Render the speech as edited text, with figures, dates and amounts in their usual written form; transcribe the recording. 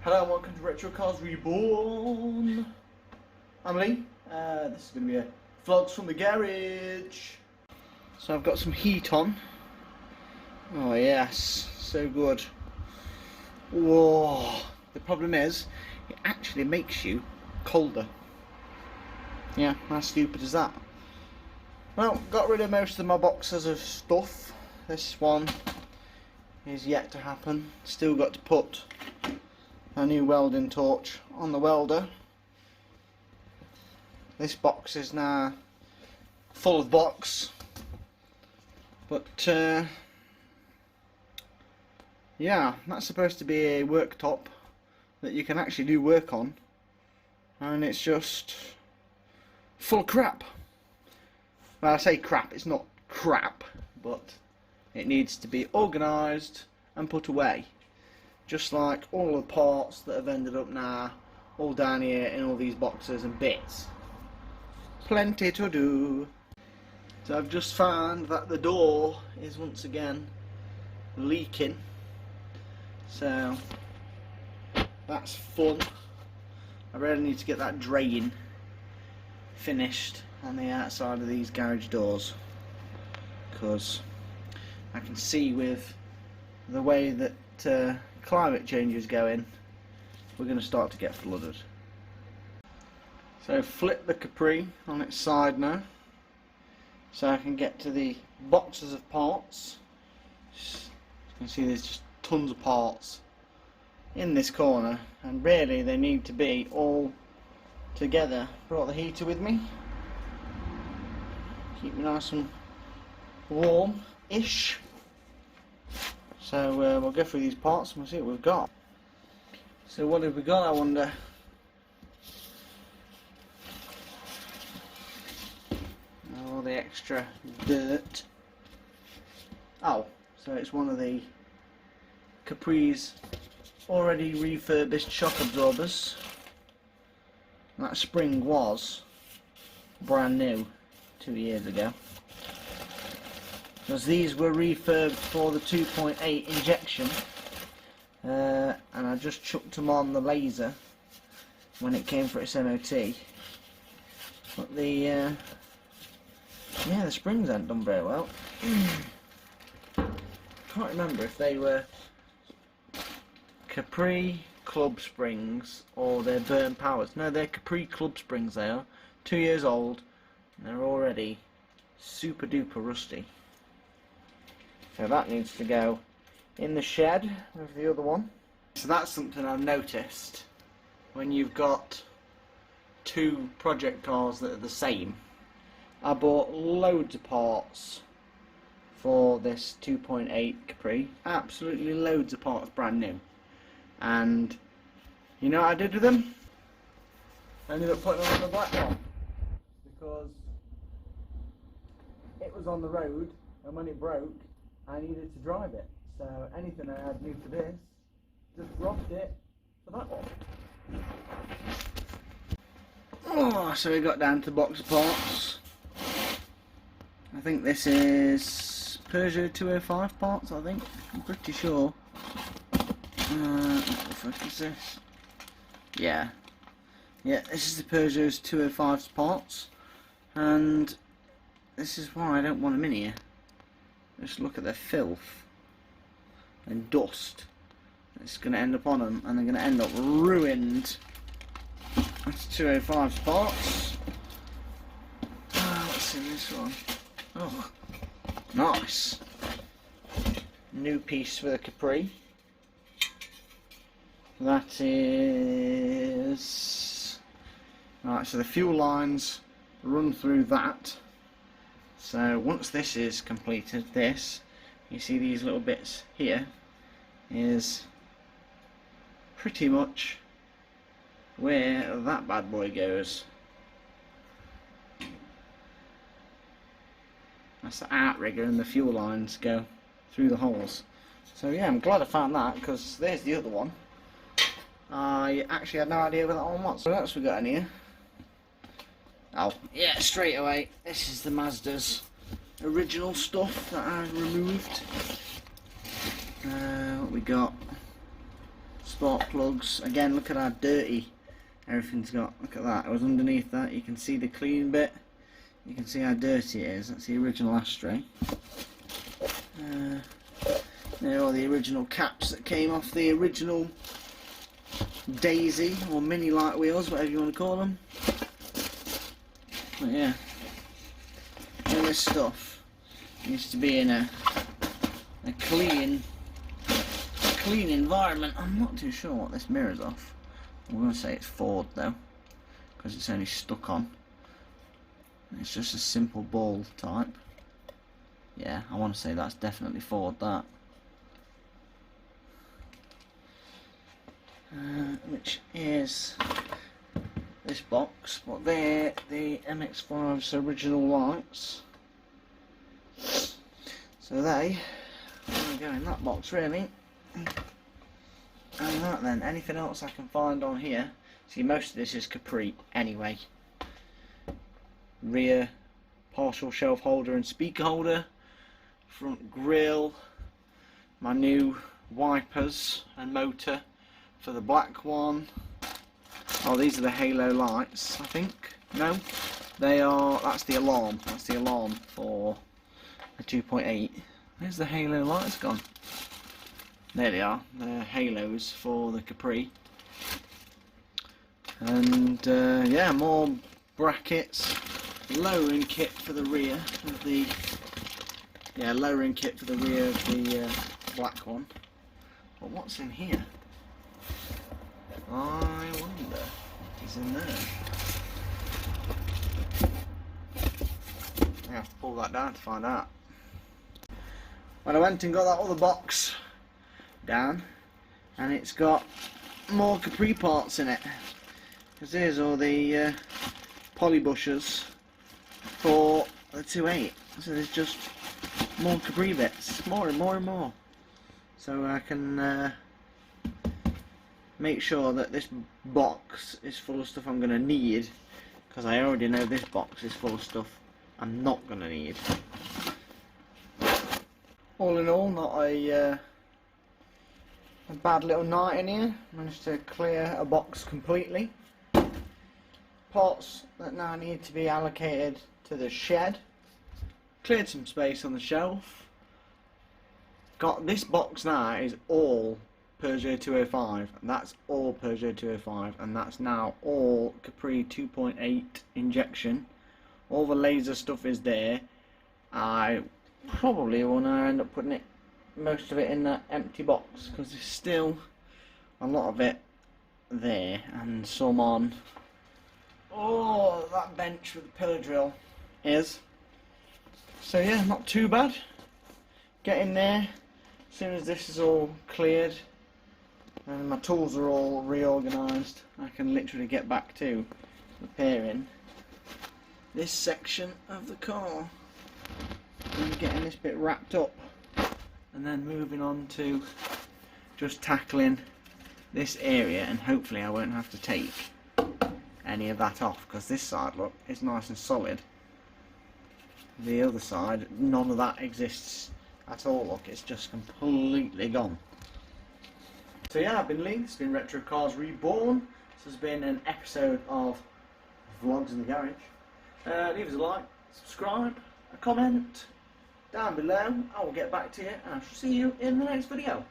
Hello and welcome to Retro Cars Reborn. I'm Lee. This is going to be a vlogs from the garage. So I've got some heat on. Oh yes, so good. Whoa. The problem is, it actually makes you colder. Yeah, how stupid is that? Well, got rid of most of my boxes of stuff. This one is yet to happen. Still got to put a new welding torch on the welder. This box is now full of box, but yeah, that's supposed to be a worktop that you can actually do work on, and it's just full of crap. Well, I say crap, it's not crap, but it needs to be organised and put away. Just like all the parts that have ended up now, all down here in all these boxes and bits. Plenty to do. So I've just found that the door is once again leaking. So that's fun. I really need to get that drain finished on the outside of these garage doors, because I can see with the way that climate change is going, we're going to start to get flooded. So flip the Capri on its side now, so I can get to the boxes of parts. As you can see, there's just tons of parts in this corner, and really they need to be all together. Brought the heater with me, keep me nice and warm-ish. So we'll go through these parts and we'll see what we've got. So what have we got, I wonder? All the extra dirt. Oh, so it's one of the Capri's already refurbished shock absorbers. That spring was brand new 2 years ago, because these were refurbed for the 2.8 injection, and I just chucked them on the laser when it came for its MOT. But the springs hadn't done very well. Can't remember if they were Capri Club Springs or they're Burn Powers. No, they're Capri Club Springs. They are 2 years old and they're already super duper rusty. So that needs to go in the shed with the other one. So that's something I've noticed when you've got two project cars that are the same. I bought loads of parts for this 2.8 Capri, absolutely loads of parts brand new, and you know what I did with them? I ended up putting them on the black one because it was on the road, and when it broke I needed to drive it, so anything I had new for this, just dropped it for that one. Oh, so we got down to box of parts. I think this is Peugeot 205 parts, I think. I'm pretty sure. What the fuck is this? Yeah, this is the Peugeot's 205's parts, and this is why I don't want them in here. Just look at the filth and dust it's going to end up on them, and they're going to end up ruined. That's 205's parts. What's in this one? Oh, nice. New piece for the Capri. That is... Right, so the fuel lines run through that. So once this is completed, you see these little bits here, is pretty much where that bad boy goes. That's the outrigger, and the fuel lines go through the holes. So yeah, I'm glad I found that, because there's the other one. I actually had no idea where that one was. What else we got in here? Oh, yeah, straight away, this is the Mazda's original stuff that I removed. What we got? spark plugs. Again, look at how dirty everything's got. Look at that. It was underneath that. You can see the clean bit. You can see how dirty it is. That's the original ashtray. There are the original caps that came off the original Daisy or mini light wheels, whatever you want to call them. But yeah, all this stuff needs to be in a clean environment. I'm not too sure what this mirror's off. I'm going to say it's Ford though, because it's only stuck on. It's just a simple ball type. Yeah, I want to say that's definitely Ford, that. Which is this box, but they're the MX-5's original lights. So they go in that box really. And that then, anything else I can find on here. See, most of this is Capri anyway. Rear partial shelf holder and speaker holder, front grille, my new wipers and motor for the black one. Oh, these are the halo lights, I think. No, they are, that's the alarm. That's the alarm for the 2.8. Where's the halo lights gone? There they are, the halos for the Capri. And yeah, more brackets, lowering kit for the rear of the, yeah, lowering kit for the rear of the black one. But what's in here? I wonder what is in there. I have to pull that down to find out. Well, I went and got that other box down, and it's got more Capri parts in it. Because here's all the poly bushers for the 2.8. So there's just more Capri bits, more and more and more. So I can make sure that this box is full of stuff I'm going to need, because I already know this box is full of stuff I'm not going to need. All in all, not a bad little night in here. Managed to clear a box completely. Parts that now need to be allocated to the shed. Cleared some space on the shelf. Got this box now is all Peugeot 205, and that's all Peugeot 205, and that's now all Capri 2.8 injection. All the laser stuff is there. I probably want to end up putting most of it in that empty box, because there's still a lot of it there, and some on that bench with the pillar drill is. So yeah, not too bad. Get in there as soon as this is all cleared and my tools are all reorganised. I can literally get back to repairing this section of the car and getting this bit wrapped up, and then moving on to just tackling this area, and hopefully I won't have to take any of that off, because this side, look, is nice and solid. The other side, none of that exists at all. Look, it's just completely gone. So yeah, I've been Lee, it's been Retro Cars Reborn. This has been an episode of Vlogs in the Garage. Leave us a like, subscribe, a comment down below. I will get back to you, and I shall see you in the next video.